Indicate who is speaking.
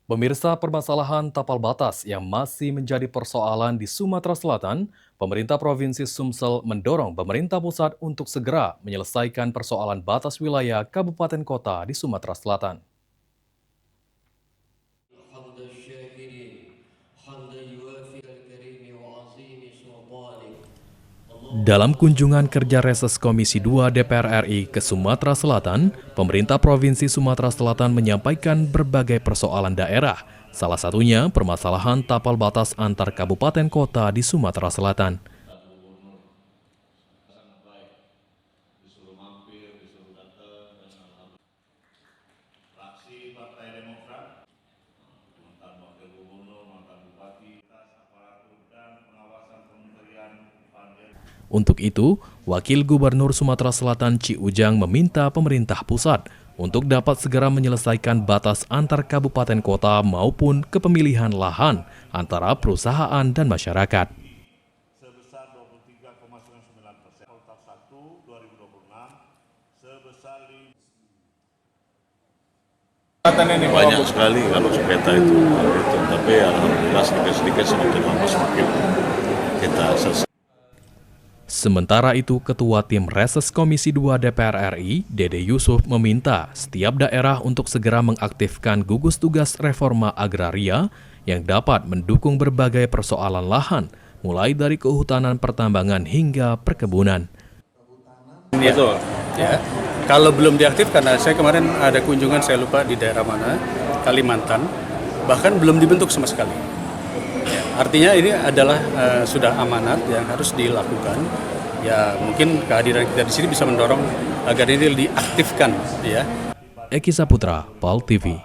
Speaker 1: Pemirsa, permasalahan tapal batas yang masih menjadi persoalan di Sumatera Selatan, pemerintah Provinsi Sumsel mendorong pemerintah pusat untuk segera menyelesaikan persoalan batas wilayah kabupaten kota di Sumatera Selatan. Dalam kunjungan kerja reses Komisi 2 DPR RI ke Sumatera Selatan, pemerintah Provinsi Sumatera Selatan menyampaikan berbagai persoalan daerah, salah satunya permasalahan tapal batas antar kabupaten kota di Sumatera Selatan. Untuk itu, Wakil Gubernur Sumatera Selatan Ci Ujang meminta pemerintah pusat untuk dapat segera menyelesaikan batas antar kabupaten kota maupun kepemilihan lahan antara perusahaan dan masyarakat.
Speaker 2: Sebesar 23,99%. Kuartal 1 2026 sebesar
Speaker 3: banyak sekali kalau sengketa itu, tapi alhamdulillah sedikit-sedikit semakin lama semakin kita selesai.
Speaker 1: Sementara itu, Ketua Tim Reses Komisi 2 DPR RI, Dede Yusuf, meminta setiap daerah untuk segera mengaktifkan gugus tugas reforma agraria yang dapat mendukung berbagai persoalan lahan, mulai dari kehutanan pertambangan hingga perkebunan.
Speaker 4: Betul. Ya. Kalau belum diaktifkan, saya kemarin ada kunjungan, saya lupa di daerah mana, Kalimantan, bahkan belum dibentuk sama sekali. Ya, artinya ini adalah sudah amanat yang harus dilakukan. Ya, mungkin kehadiran kita di sini bisa mendorong agar ini diaktifkan. Ya.
Speaker 1: Eki Saputra, PAL TV.